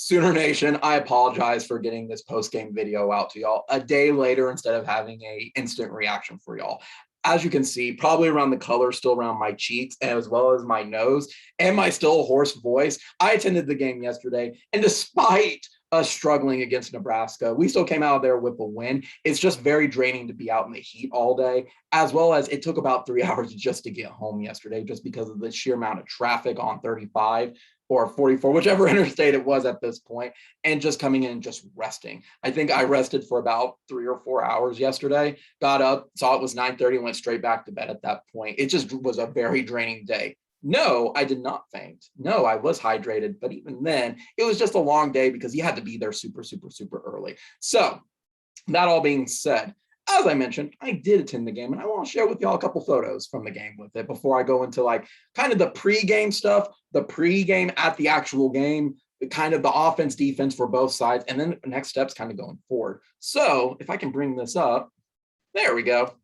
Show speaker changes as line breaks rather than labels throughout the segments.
Sooner Nation, I apologize for getting this post-game video out to y'all a day later instead of having a instant reaction for y'all. As you can see, probably around the color still around my cheeks, as well as my nose and my still hoarse voice. I attended the game yesterday, and despite us struggling against Nebraska, we still came out of there with a win. It's just very draining to be out in the heat all day, as well as it took about 3 hours just to get home yesterday, just because of the sheer amount of traffic on 35 or 44, whichever interstate it was at this point, and just coming in and just resting. I think I rested for about 3 or 4 hours yesterday, got up, saw it was 9:30, went straight back to bed at that point. It just was a very draining day. No, I did not faint. No, I was hydrated, but even then, it was just a long day because you had to be there super, super, super early. So that all being said, as I mentioned, I did attend the game, and I want to share with y'all a couple photos from the game with it before I go into like kind of the pregame stuff, the pregame at the actual game, kind of the offense, defense for both sides, and then the next steps kind of going forward. So if I can bring this up, there we go.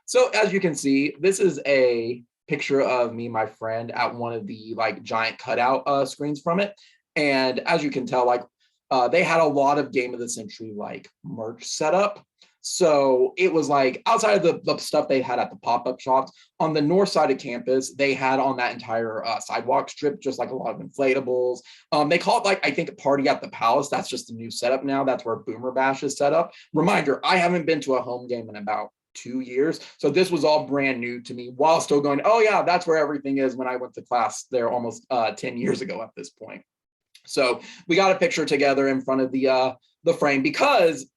So as you can see, this is a picture of me and my friend at one of the like giant cutout screens from it. And as you can tell, like they had a lot of game of the century like merch set up. So it was like outside of the stuff they had at the pop-up shops on the north side of campus, they had on that entire sidewalk strip, just like a lot of inflatables. They call it like, I think, a party at the palace. That's just a new setup now. That's where Boomer Bash is set up. Reminder, I haven't been to a home game in about 2 years. So this was all brand new to me while still going, oh yeah, that's where everything is when I went to class there almost 10 years ago at this point. So we got a picture together in front of the frame because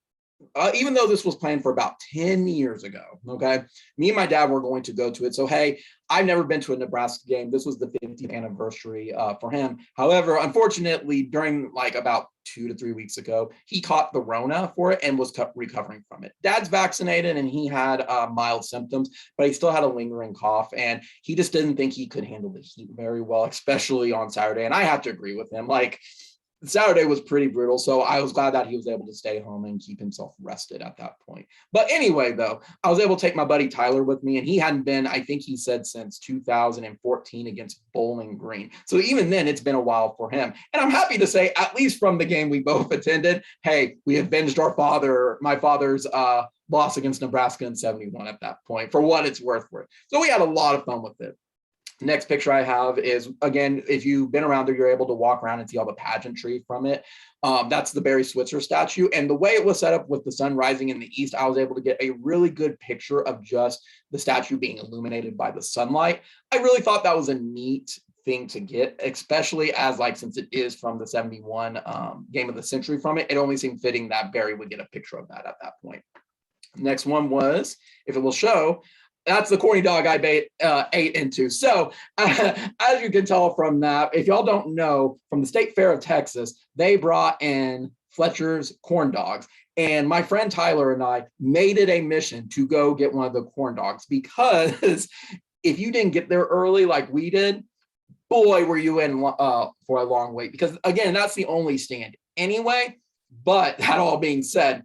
even though this was planned for about 10 years ago, okay, me and my dad were going to go to it. So, hey, I've never been to a Nebraska game. This was the 50th anniversary for him. However, unfortunately, during like about 2 to 3 weeks ago, he caught the Rona for it and was recovering from it. Dad's vaccinated and he had mild symptoms, but he still had a lingering cough. And he just didn't think he could handle the heat very well, especially on Saturday. And I have to agree with him. Like, Saturday was pretty brutal, so I was glad that he was able to stay home and keep himself rested at that point. But anyway, though, I was able to take my buddy Tyler with me, and he hadn't been, I think he said, since 2014 against Bowling Green. So even then, it's been a while for him. And I'm happy to say, at least from the game we both attended, hey, we avenged my father's loss against Nebraska in 71 at that point, for what it's worth for it. So we had a lot of fun with it. Next picture I have is, again, if you've been around there, you're able to walk around and see all the pageantry from it. That's the Barry Switzer statue. And the way it was set up with the sun rising in the east, I was able to get a really good picture of just the statue being illuminated by the sunlight. I really thought that was a neat thing to get, especially as like, since it is from the 71 game of the century from it, it only seemed fitting that Barry would get a picture of that at that point. Next one was, if it will show, that's the corny dog I ate into. So as you can tell from that, if y'all don't know, from the State Fair of Texas, they brought in Fletcher's corn dogs. And my friend Tyler and I made it a mission to go get one of the corn dogs, because if you didn't get there early like we did, boy, were you in for a long wait. Because again, that's the only stand anyway. But that all being said,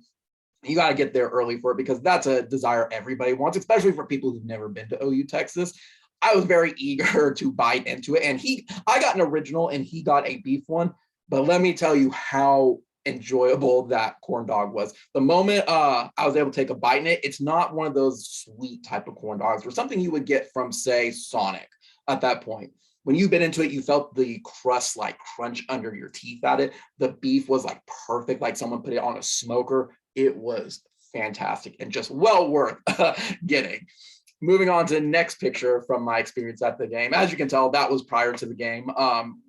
you got to get there early for it, because that's a desire everybody wants, especially for people who've never been to OU Texas. I was very eager to bite into it, and I got an original and he got a beef one, but let me tell you how enjoyable that corn dog was. The moment I was able to take a bite in it, it's not one of those sweet type of corn dogs or something you would get from, say, Sonic at that point. When you bit into it, you felt the crust like crunch under your teeth at it. The beef was like perfect, like someone put it on a smoker. It was fantastic and just well worth getting. Moving on to the next picture from my experience at the game. As you can tell, that was prior to the game,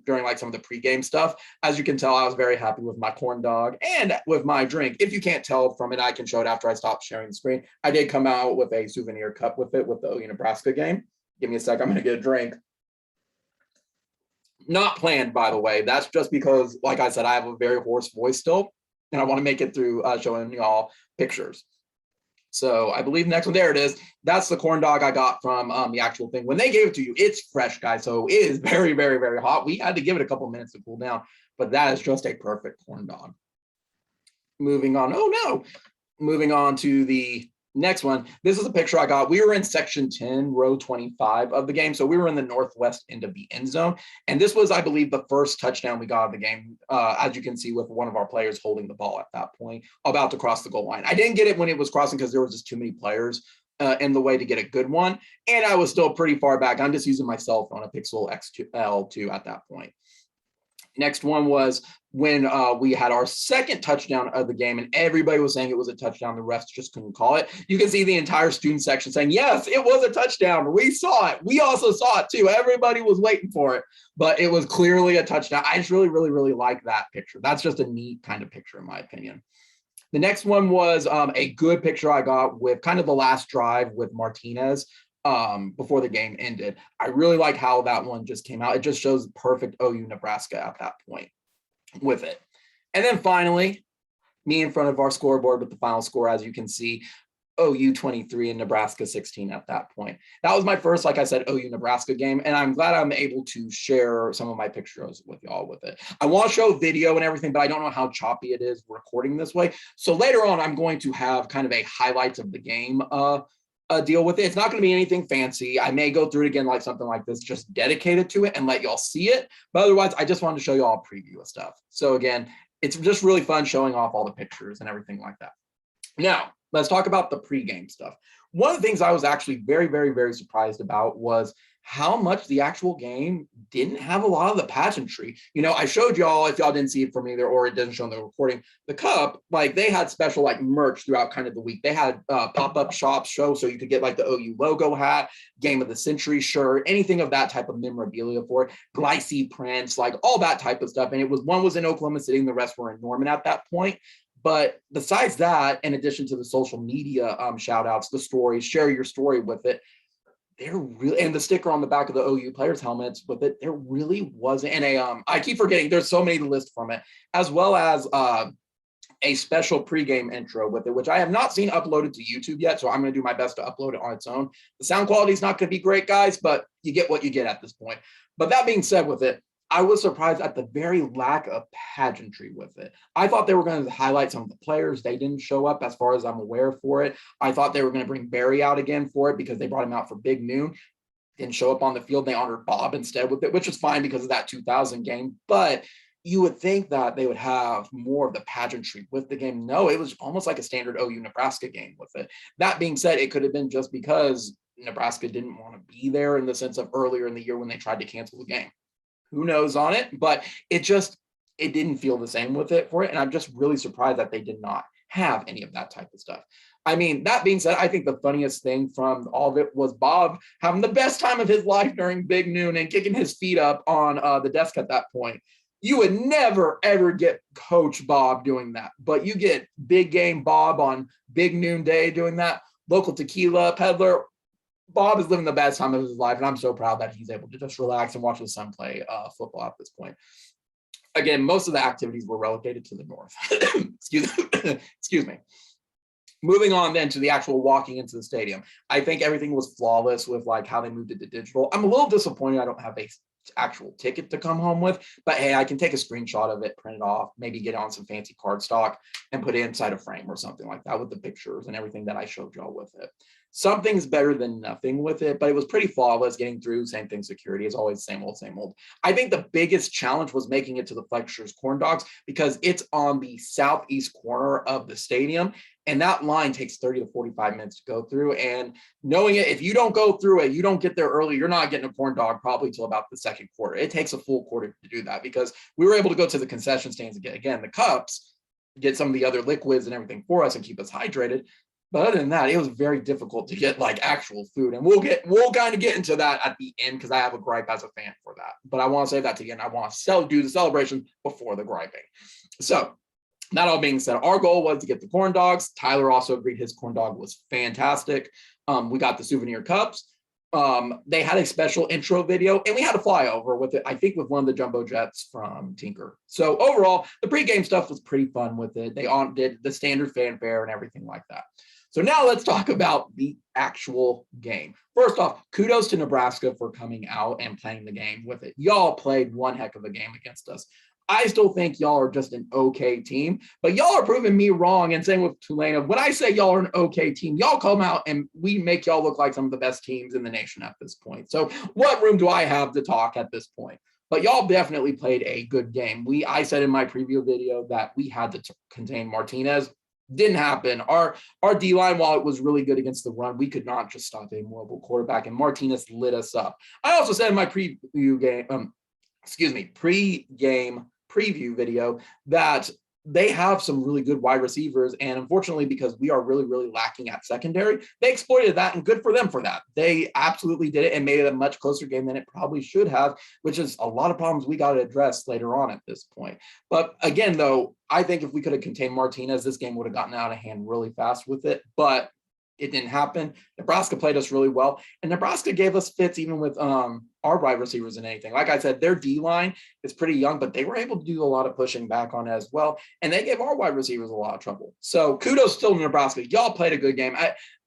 during like some of the pregame stuff. As you can tell, I was very happy with my corn dog and with my drink. If you can't tell from it, I can show it after I stop sharing the screen. I did come out with a souvenir cup with it with the OU Nebraska game. Give me a sec, I'm gonna get a drink. Not planned, by the way. That's just because, like I said, I have a very hoarse voice still, and I want to make it through showing y'all pictures. So I believe next one, there it is. That's the corn dog I got from the actual thing. When they gave it to you, it's fresh, guys. So it is very, very, very hot. We had to give it a couple minutes to cool down, but that is just a perfect corn dog. Moving on. Oh no. Moving on to the Next one, this is a picture I got. We were in section 10, row 25 of the game. So we were in the northwest end of the end zone. And this was, I believe, the first touchdown we got of the game, as you can see with one of our players holding the ball at that point, about to cross the goal line. I didn't get it when it was crossing because there was just too many players in the way to get a good one. And I was still pretty far back. I'm just using my cell phone, a Pixel XL2 at that point. Next one was when we had our second touchdown of the game, and everybody was saying it was a touchdown. The refs just couldn't call it. You can see the entire student section saying, yes, it was a touchdown. We saw it. We also saw it too. Everybody was waiting for it, but it was clearly a touchdown. I just really, really, really like that picture. That's just a neat kind of picture in my opinion. The next one was a good picture I got with kind of the last drive with Martinez before the game ended. I really like how that one just came out. It just shows perfect OU Nebraska at that point with it. And then finally, me in front of our scoreboard with the final score, as you can see, OU 23 and Nebraska 16 at that point. That was my first, like I said, OU Nebraska game, and I'm glad I'm able to share some of my pictures with y'all with it. I want to show video and everything, but I don't know how choppy it is recording this way. So later on, I'm going to have kind of a highlights of the game deal with it. It's not going to be anything fancy. I may go through it again like something like this, just dedicated to it and let y'all see it. But otherwise, I just wanted to show y'all a preview of stuff. So again, it's just really fun showing off all the pictures and everything like that. Now, let's talk about the pregame stuff. One of the things I was actually very, very, very surprised about was how much the actual game didn't have a lot of the pageantry. You know, I showed y'all, if y'all didn't see it from either, or it doesn't show in the recording, the cup, like they had special like merch throughout kind of the week. They had pop-up shops show, so you could get like the OU logo hat, game of the century shirt, anything of that type of memorabilia for it, Glycee prints, like all that type of stuff. And it was, one was in Oklahoma City and the rest were in Norman at that point. But besides that, in addition to the social media shout outs, the stories, share your story with it, there really, and the sticker on the back of the OU players helmets with it, there really wasn't. And I keep forgetting, there's so many to list from it, as well as a special pregame intro with it, which I have not seen uploaded to YouTube yet. So I'm going to do my best to upload it on its own. The sound quality is not going to be great, guys, but you get what you get at this point. But that being said with it, I was surprised at the very lack of pageantry with it. I thought they were going to highlight some of the players. They didn't show up as far as I'm aware for it. I thought they were going to bring Barry out again for it because they brought him out for Big Noon. Didn't show up on the field. They honored Bob instead with it, which was fine because of that 2000 game. But you would think that they would have more of the pageantry with the game. No, it was almost like a standard OU Nebraska game with it. That being said, it could have been just because Nebraska didn't want to be there in the sense of earlier in the year when they tried to cancel the game. Who knows on it, but it didn't feel the same with it for it. And I'm just really surprised that they did not have any of that type of stuff. I mean, that being said, I think the funniest thing from all of it was Bob having the best time of his life during Big Noon and kicking his feet up on the desk at that point. You would never, ever get Coach Bob doing that, but you get Big Game Bob on Big Noon Day doing that. Local tequila peddler. Bob is living the best time of his life, and I'm so proud that he's able to just relax and watch his son play football at this point. Again, most of the activities were relegated to the north. Excuse me. Moving on then to the actual walking into the stadium. I think everything was flawless with like how they moved it to digital. I'm a little disappointed I don't have a actual ticket to come home with, but hey, I can take a screenshot of it, print it off, maybe get on some fancy cardstock and put it inside a frame or something like that with the pictures and everything that I showed y'all with it. Something's better than nothing with it, but it was pretty flawless getting through. Same thing, security is always same old, same old. I think the biggest challenge was making it to the Flexures Corn Dogs because it's on the southeast corner of the stadium, and that line takes 30 to 45 minutes to go through. And knowing it, if you don't go through it, you don't get there early, you're not getting a corn dog probably till about the second quarter. It takes a full quarter to do that because we were able to go to the concession stands and get, again, the cups, get some of the other liquids and everything for us and keep us hydrated. But other than that, it was very difficult to get like actual food. And we'll kind of get into that at the end because I have a gripe as a fan for that. But I want to save that to the end. I want to do the celebration before the griping. So that all being said, our goal was to get the corn dogs. Tyler also agreed his corn dog was fantastic. We got the souvenir cups. They had a special intro video and we had a flyover with it, I think with one of the jumbo jets from Tinker. So overall, the pregame stuff was pretty fun with it. They did the standard fanfare and everything like that. So now let's talk about the actual game. First off, kudos to Nebraska for coming out and playing the game with it. Y'all played one heck of a game against us. I still think y'all are just an okay team, but y'all are proving me wrong. And same with Tulane. When I say y'all are an okay team, y'all come out and we make y'all look like some of the best teams in the nation at this point. So what room do I have to talk at this point? But y'all definitely played a good game. I said in my preview video that we had to contain Martinez. Didn't happen. Our D-line, while it was really good against the run, we could not just stop a mobile quarterback, and Martinez lit us up. I also said in my pre-game preview video that they have some really good wide receivers. And unfortunately, because we are really, really lacking at secondary, they exploited that, and good for them for that. They absolutely did it and made it a much closer game than it probably should have, which is a lot of problems we got to address later on at this point. But again, though, I think if we could have contained Martinez, this game would have gotten out of hand really fast with it. But it didn't happen. Nebraska played us really well, and Nebraska gave us fits even with our wide receivers and anything. Like I said, their D-line is pretty young, but they were able to do a lot of pushing back on as well, and they gave our wide receivers a lot of trouble. So kudos still to Nebraska. Y'all played a good game,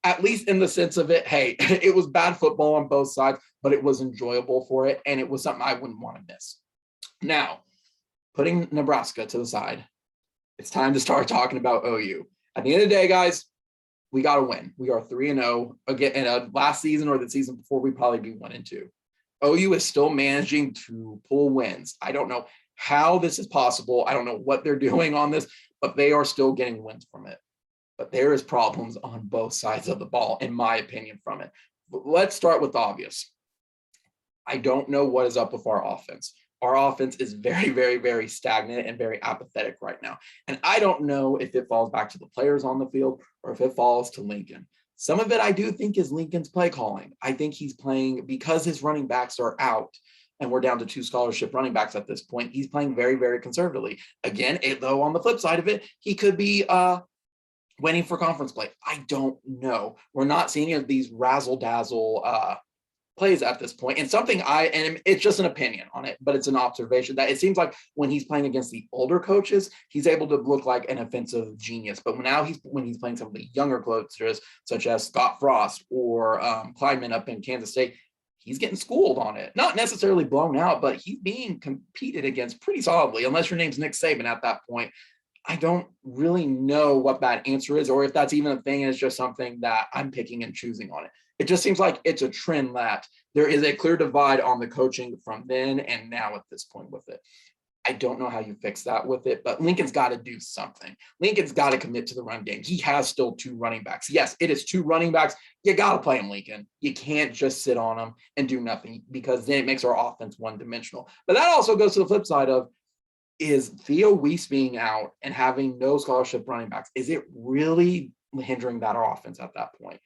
at least in the sense of it. Hey, it was bad football on both sides, but it was enjoyable for it, and it was something I wouldn't want to miss. Now, putting Nebraska to the side, it's time to start talking about OU. At the end of the day, guys, we got to win. We are 3-0 again. And last season or the season before, we'd probably be 1-2. OU is still managing to pull wins. I don't know how this is possible. I don't know what they're doing on this, but they are still getting wins from it. But there is problems on both sides of the ball, in my opinion, from it. But let's start with the obvious. I don't know what is up with our offense. Our offense is very, very, very stagnant and very apathetic right now. And I don't know if it falls back to the players on the field or if it falls to Lincoln. Some of it I do think is Lincoln's play calling. I think he's playing because his running backs are out and we're down to 2 scholarship running backs at this point. He's playing very, very conservatively. Again, though, on the flip side of it, he could be winning for conference play. I don't know. We're not seeing any of these razzle-dazzle plays at this point. And it's just an opinion on it, but it's an observation that it seems like when he's playing against the older coaches, he's able to look like an offensive genius. But now when he's playing some of the younger coaches, such as Scott Frost or Kleinman up in Kansas State, he's getting schooled on it. Not necessarily blown out, but he's being competed against pretty solidly, unless your name's Nick Saban at that point. I don't really know what that answer is, or if that's even a thing, and it's just something that I'm picking and choosing on it. It just seems like it's a trend that there is a clear divide on the coaching from then and now at this point with it. I don't know how you fix that with it, but Lincoln's got to do something. Lincoln's got to commit to the run game. He has still 2 running backs. Yes, it is 2 running backs. You got to play him, Lincoln. You can't just sit on them and do nothing, because then it makes our offense one-dimensional. But that also goes to the flip side of, is Theo Weiss being out and having no scholarship running backs, is it really hindering that offense at that point?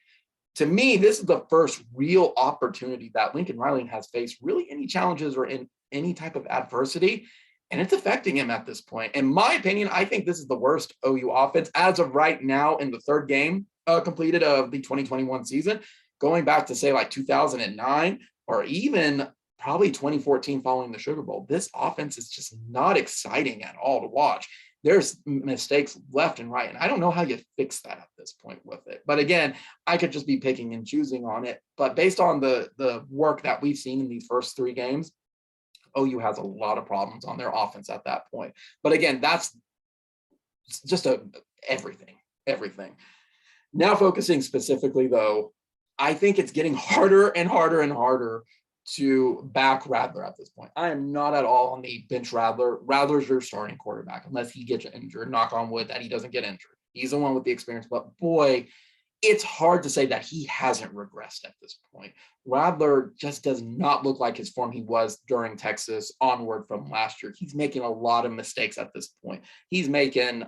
To me, this is the first real opportunity that Lincoln Riley has faced really any challenges or in any type of adversity, and it's affecting him at this point. In my opinion, I think this is the worst OU offense as of right now in the 3rd game completed of the 2021 season, going back to say like 2009 or even probably 2014 following the Sugar Bowl. This offense is just not exciting at all to watch. There's mistakes left and right, and I don't know how you fix that at this point with it. But again, I could just be picking and choosing on it. But based on the work that we've seen in these first 3 games, OU has a lot of problems on their offense at that point. But again, that's just everything. Now focusing specifically, though, I think it's getting harder and harder and harder to back Radler at this point. I am not at all on the bench Radler. Radler's your starting quarterback, unless he gets injured. Knock on wood that he doesn't get injured. He's the one with the experience, but boy, it's hard to say that he hasn't regressed at this point. Radler just does not look like his form he was during Texas onward from last year. He's making a lot of mistakes at this point. He's making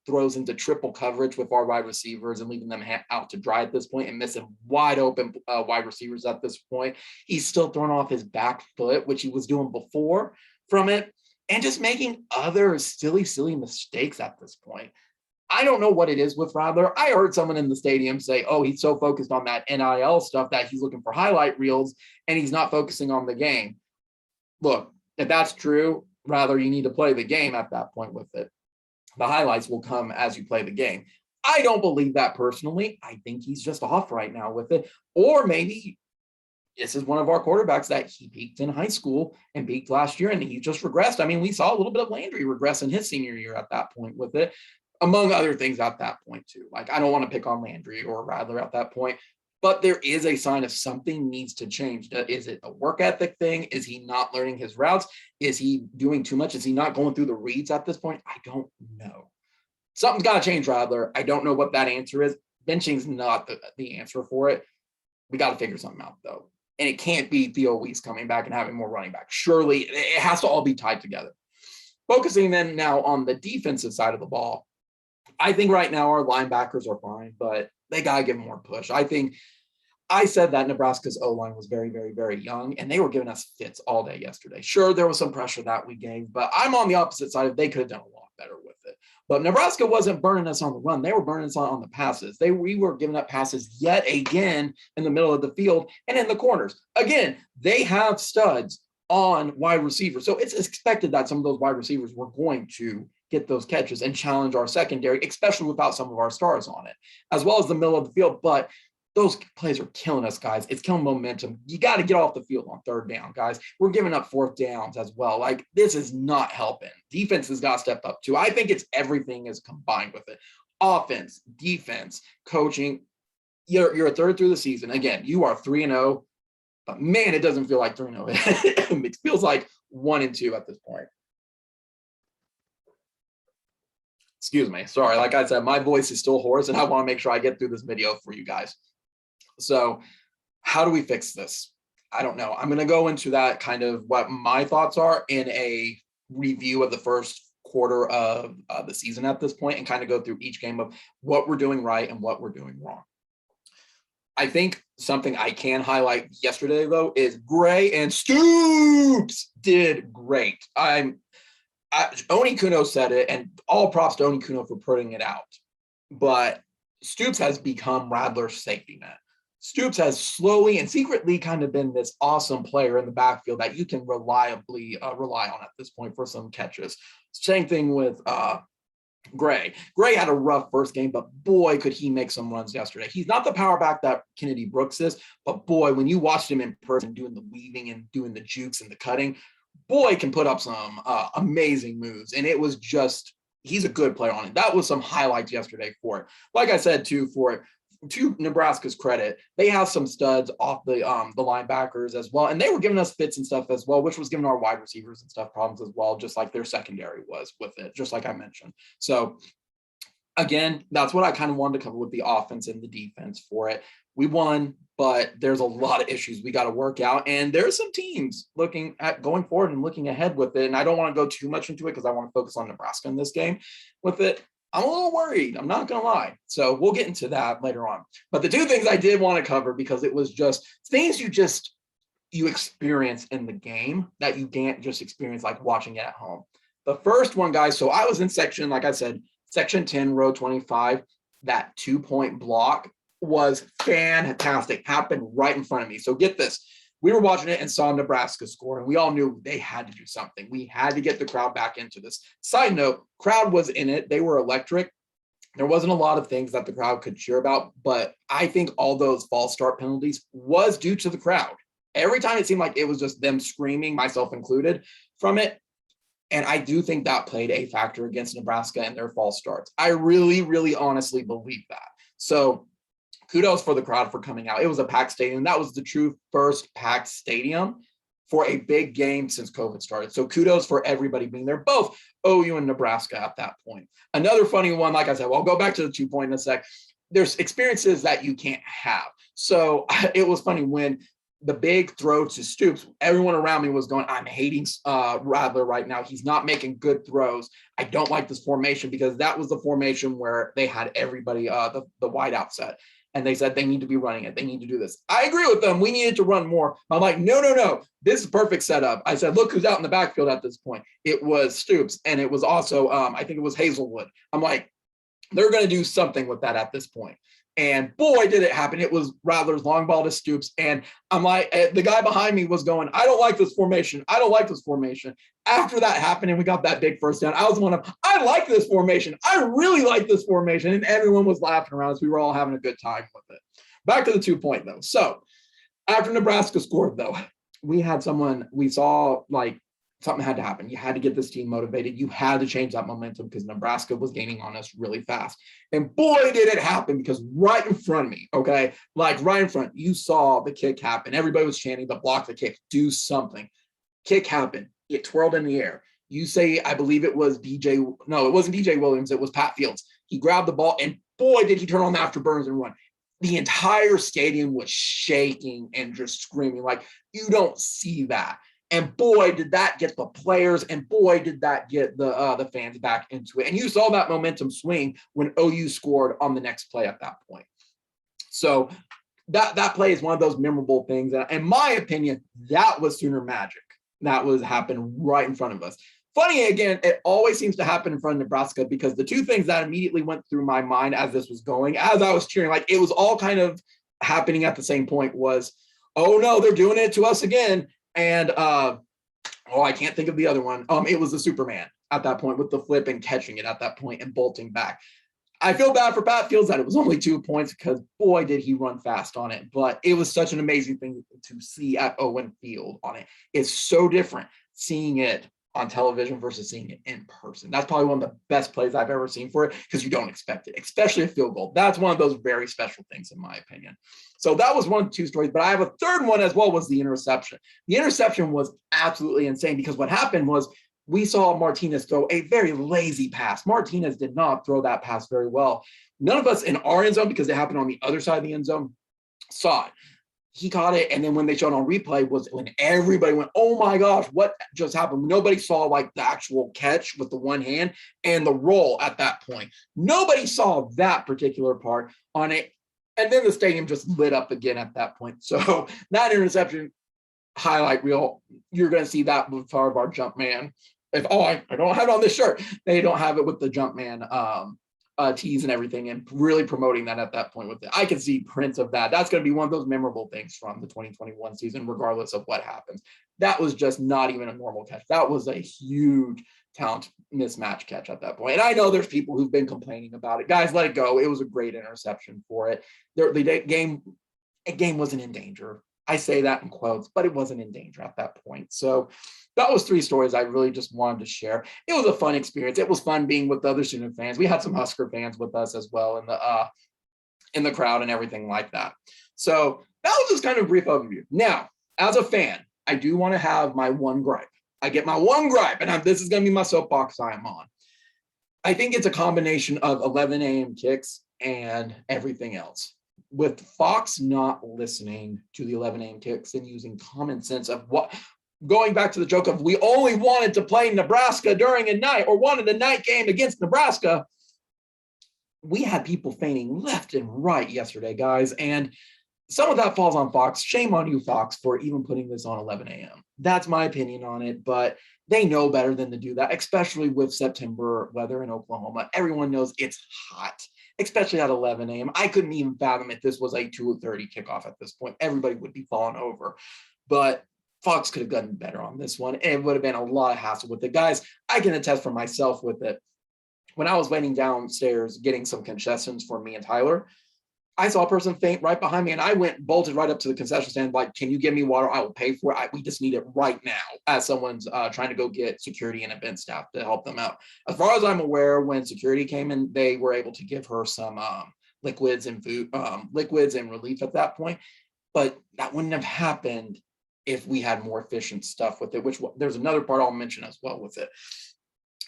throws into triple coverage with our wide receivers and leaving them out to dry at this point and missing wide open wide receivers at this point. He's still throwing off his back foot, which he was doing before from it, and just making other silly mistakes at this point. I don't know what it is with Radler. I heard someone in the stadium say, oh, he's so focused on that NIL stuff that he's looking for highlight reels and he's not focusing on the game. Look, if that's true, Radler, you need to play the game at that point with it. The highlights will come as you play the game. I don't believe that personally. I think he's just off right now with it. Or maybe this is one of our quarterbacks that he peaked in high school and peaked last year, and he just regressed. I mean, we saw a little bit of Landry regress in his senior year at that point with it, among other things at that point too. Like, I don't want to pick on Landry or Rattler at that point, but there is a sign of something needs to change. Is it a work ethic thing? Is he not learning his routes? Is he doing too much? Is he not going through the reads at this point? I don't know. Something's got to change, Rattler. I don't know what that answer is. Benching's not the answer for it. We got to figure something out, though. And it can't be Theo Weiss coming back and having more running back. Surely it has to all be tied together. Focusing then now on the defensive side of the ball, I think right now our linebackers are fine, but they got to give more push. I said that Nebraska's O-line was very, very, very young, and they were giving us fits all day yesterday. Sure, there was some pressure that we gave, but I'm on the opposite side of they could have done a lot better with it. But Nebraska wasn't burning us on the run. They were burning us on the passes. We were giving up passes yet again in the middle of the field and in the corners. Again, they have studs on wide receivers. So it's expected that some of those wide receivers were going to get those catches and challenge our secondary, especially without some of our stars on it, as well as the middle of the field. But those plays are killing us, guys. It's killing momentum. You got to get off the field on third down, guys. We're giving up fourth downs as well. Like, this is not helping. Defense has got to step up too. I think it's everything is combined with it. Offense, defense, coaching. You're a third through the season. Again, you are 3-0, but man, it doesn't feel like 3-0. It feels like 1-2 at this point. Excuse me. Sorry. Like I said, my voice is still hoarse, and I want to make sure I get through this video for you guys. So how do we fix this? I don't know. I'm going to go into that kind of what my thoughts are in a review of the first quarter of the season at this point, and kind of go through each game of what we're doing right and what we're doing wrong. I think something I can highlight yesterday, though, is Gray and Stoops did great. Oni Kuno said it, and all props to Oni Kuno for putting it out. But Stoops has become Rattler's safety net. Stoops has slowly and secretly kind of been this awesome player in the backfield that you can reliably rely on at this point for some catches. Same thing with Gray. Gray had a rough first game, but boy, could he make some runs yesterday. He's not the power back that Kennedy Brooks is, but boy, when you watched him in person doing the weaving and doing the jukes and the cutting, boy can put up some amazing moves. And it was just, he's a good player on it. That was some highlights yesterday for it. Like I said, too, for it, to Nebraska's credit, they have some studs off the linebackers as well, and they were giving us fits and stuff as well, which was giving our wide receivers and stuff problems as well, just like their secondary was with it, just like I mentioned. So again, that's what I kind of wanted to cover with the offense and the defense for it. We won, but there's a lot of issues we got to work out, and there's some teams looking at going forward and looking ahead with it. And I don't want to go too much into it because I want to focus on Nebraska in this game with it. I'm a little worried. I'm not going to lie. So we'll get into that later on. But the two things I did want to cover, because it was just things you experience in the game that you can't just experience like watching it at home. The first one, guys, so I was in section, like I said, section 10, row 25. That 2-point block was fantastic. Happened right in front of me. So get this. We were watching it and saw Nebraska score, and we all knew they had to do something. We had to get the crowd back into this. Side note, crowd was in it. They were electric. There wasn't a lot of things that the crowd could cheer about, but I think all those false start penalties was due to the crowd. Every time it seemed like it was just them screaming, myself included, from it. And I do think that played a factor against Nebraska and their false starts. I really, really honestly believe that. So kudos for the crowd for coming out. It was a packed stadium. That was the true first packed stadium for a big game since COVID started. So kudos for everybody being there, both OU and Nebraska at that point. Another funny one, like I said, well, I'll go back to the 2-point in a sec. There's experiences that you can't have. So it was funny when the big throw to Stoops, everyone around me was going, I'm hating Rattler right now. He's not making good throws. I don't like this formation, because that was the formation where they had everybody, the wide out set. And they said they need to be running it. They need to do this. I agree with them. We needed to run more. I'm like, no. This is perfect setup. I said, look who's out in the backfield at this point. It was Stoops, and it was also, I think it was Hazelwood. I'm like, they're going to do something with that at this point. And boy, did it happen. It was Rattler's long ball to Stoops. And I'm like, the guy behind me was going, I don't like this formation. I don't like this formation. After that happened and we got that big first down, I was one of, I like this formation. I really like this formation. And everyone was laughing around us. We were all having a good time with it. Back to the 2-point though. So After Nebraska scored, though, we saw like something had to happen. You had to get this team motivated. You had to change that momentum because Nebraska was gaining on us really fast. And boy, did it happen, because right in front of me, okay, like right in front, you saw the kick happen. Everybody was chanting to block the kick, do something. Kick happened. It twirled in the air. You say, I believe it was no, it wasn't DJ Williams. It was Pat Fields. He grabbed the ball, and boy, did he turn on afterburners and run. The entire stadium was shaking and just screaming. Like, you don't see that. And boy, did that get the players, and boy, did that get the fans back into it. And you saw that momentum swing when OU scored on the next play at that point. So that play is one of those memorable things. And in my opinion, that was Sooner magic. That was happened right in front of us. Funny, again, it always seems to happen in front of Nebraska, because the two things that immediately went through my mind as this was going, as I was cheering, like it was all kind of happening at the same point, was, oh no, they're doing it to us again. And I can't think of the other one. It was the Superman at that point, with the flip and catching it at that point and bolting back. I feel bad for Pat Fields that it was only 2 points, because boy, did he run fast on it. But it was such an amazing thing to see at Owen Field on it. It's so different seeing it on television versus seeing it in person. That's probably one of the best plays I've ever seen for it, because you don't expect it, especially a field goal. That's one of those very special things, in my opinion. So that was one of 2 stories, but I have a third one as well, was the interception. The interception was absolutely insane, because what happened was we saw Martinez throw a very lazy pass. Martinez did not throw that pass very well. None of us in our end zone, because it happened on the other side of the end zone, saw it. He caught it, and then when they showed on replay was when everybody went, oh my gosh, what just happened? Nobody saw like the actual catch with the one hand and the roll at that point. Nobody saw that particular part on it. And then the stadium just lit up again at that point. So that interception highlight reel, you're going to see that with part of our jump man. I don't have it on this shirt. They don't have it with the jump man tees and everything, and really promoting that at that point with it. I can see prints of that. That's going to be one of those memorable things from the 2021 season, regardless of what happens. That was just not even a normal catch. That was a huge talent mismatch catch at that point. And I know there's people who've been complaining about it. Guys, let it go. It was a great interception for it. The game wasn't in danger. I say that in quotes, but it wasn't in danger at that point. So that was 3 stories I really just wanted to share. It was a fun experience. It was fun being with the other student fans. We had some Husker fans with us as well in the crowd and everything like that. So that was just kind of a brief overview. Now, as a fan, I do want to have my one gripe. I get my one gripe, and this is going to be my soapbox I am on. I think it's a combination of 11 a.m. kicks and everything else. With Fox not listening to the 11 a.m. kicks and using common sense of going back to the joke of we only wanted to play Nebraska during a night, or wanted a night game against Nebraska. We had people fainting left and right yesterday, guys. And some of that falls on Fox. Shame on you, Fox, for even putting this on 11 a.m. That's my opinion on it, but they know better than to do that, especially with September weather in Oklahoma. Everyone knows it's hot, especially at 11 a.m. I couldn't even fathom if this was a 2:30 kickoff at this point. Everybody would be falling over. But Fox could have gotten better on this one. It would have been a lot of hassle with it. Guys, I can attest for myself with it. When I was waiting downstairs getting some concessions for me and Tyler, I saw a person faint right behind me, and I bolted right up to the concession stand, like, can you give me water? I will pay for it. We just need it right now, as someone's trying to go get security and event staff to help them out. As far as I'm aware, when security came in, they were able to give her some liquids and food, liquids and relief at that point. But that wouldn't have happened if we had more efficient stuff with it, which there's another part I'll mention as well with it.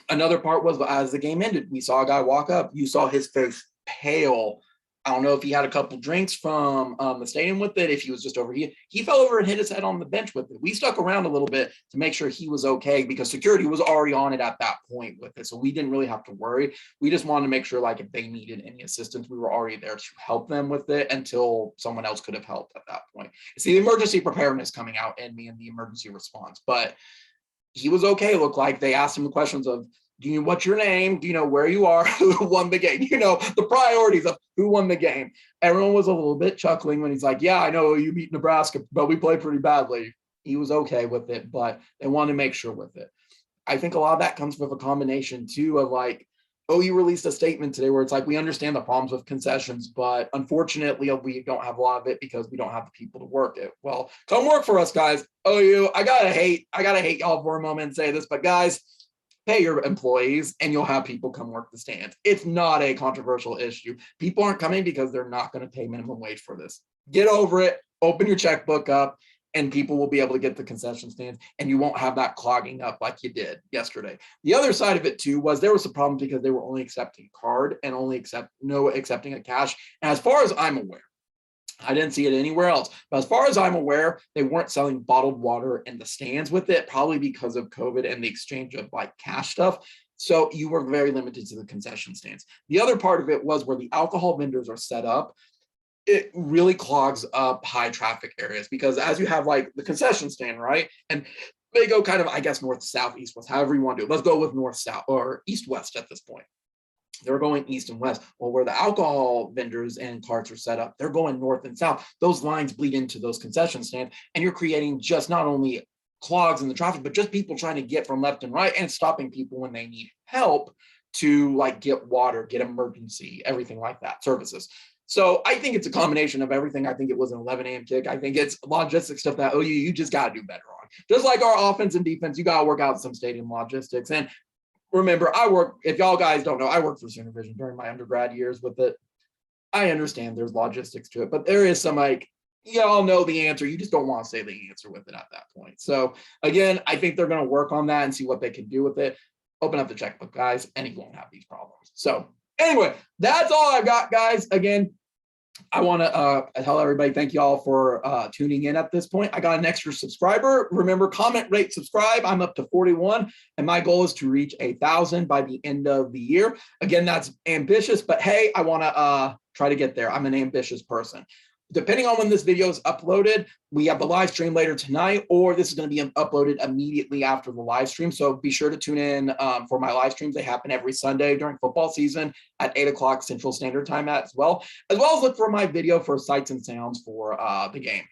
Another part was, as the game ended, we saw a guy walk up. You saw his face pale. I don't know if he had a couple drinks from the stadium with it, if he was just over here. He fell over and hit his head on the bench with it. We stuck around a little bit to make sure he was okay, because security was already on it at that point with it. So we didn't really have to worry. We just wanted to make sure, like, if they needed any assistance, we were already there to help them with it until someone else could have helped at that point. See, the emergency preparedness coming out in me and the emergency response. But he was okay, it looked like. They asked him the questions of, what's your name? Do you know where you are? Who won the game? The priorities of who won the game. Everyone was a little bit chuckling when he's like, yeah, I know you beat Nebraska, but we played pretty badly. He was okay with it, but they wanted to make sure with it. I think a lot of that comes with a combination too of, like, OU released a statement today where it's like, we understand the problems with concessions, but unfortunately we don't have a lot of it because we don't have the people to work it. Well, come work for us, guys. OU, I gotta hate y'all for a moment and say this, but guys, pay your employees and you'll have people come work the stands. It's not a controversial issue. People aren't coming because they're not going to pay minimum wage for this. Get over it, open your checkbook up, and people will be able to get the concession stands, and you won't have that clogging up like you did yesterday. The other side of it too was there was a problem because they were only accepting card and only accepting a cash. And as far as I'm aware, I didn't see it anywhere else, but as far as I'm aware, they weren't selling bottled water in the stands with it, probably because of COVID and the exchange of like cash stuff. So you were very limited to the concession stands. The other part of it was where the alcohol vendors are set up. It really clogs up high traffic areas because as you have like the concession stand, right? And they go kind of, I guess, north, south, east, west, however you want to do it. Let's go with north, south, or east, west at this point. They're going east and west. Well, where the alcohol vendors and carts are set up, they're going north and south. Those lines bleed into those concession stands, and you're creating just not only clogs in the traffic, but just people trying to get from left and right and stopping people when they need help to like get water, get emergency, everything like that, services. So I think it's a combination of everything. I think it was an 11 a.m. kick. I think it's logistics stuff that you just got to do better on. Just like our offense and defense, you got to work out some stadium logistics. And remember, if y'all guys don't know, I worked for Sooner Vision during my undergrad years with it. I understand there's logistics to it, but there is some like, y'all know the answer. You just don't want to say the answer with it at that point. So again, I think they're going to work on that and see what they can do with it. Open up the checkbook, guys, and you won't have these problems. So anyway, that's all I've got, guys. Again, I want to tell everybody, thank you all for tuning in at this point. I got an extra subscriber. Remember, comment, rate, subscribe. I'm up to 41, and my goal is to reach 1,000 by the end of the year. Again, that's ambitious, but hey, I want to try to get there. I'm an ambitious person. Depending on when this video is uploaded, we have the live stream later tonight, or this is going to be uploaded immediately after the live stream. So be sure to tune in for my live streams. They happen every Sunday during football season at 8 o'clock Central Standard Time as well as look for my video for sights and sounds for the game.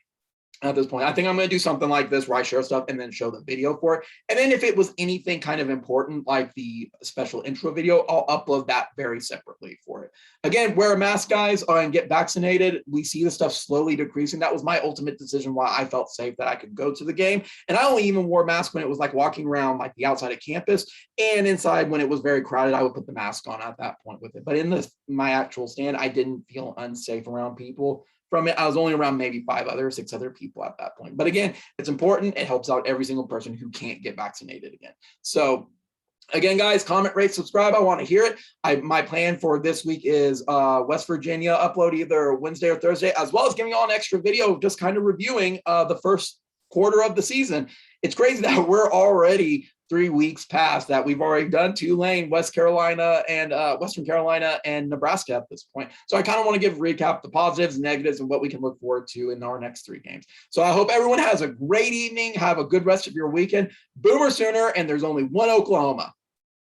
At this point, I think I'm going to do something like this where I share stuff and then show the video for it. And then if it was anything kind of important, like the special intro video, I'll upload that very separately for it. Again, wear a mask, guys, and get vaccinated. We see the stuff slowly decreasing. That was my ultimate decision why I felt safe that I could go to the game. And I only even wore a mask when it was like walking around like the outside of campus, and inside when it was very crowded, I would put the mask on at that point with it. But in my actual stand, I didn't feel unsafe around people. From it, I was only around maybe 6 other people at that point. But again, it's important. It helps out every single person who can't get vaccinated again. So again, guys, comment, rate, subscribe. I want to hear it. My plan for this week is West Virginia upload either Wednesday or Thursday, as well as giving you all an extra video, just kind of reviewing the first quarter of the season. It's crazy that we're already 3 weeks past that. We've already done Tulane, Western Carolina, and Nebraska at this point. So I kind of want to recap the positives, negatives, and what we can look forward to in our next 3 games. So I hope everyone has a great evening. Have a good rest of your weekend. Boomer Sooner, and there's only one Oklahoma.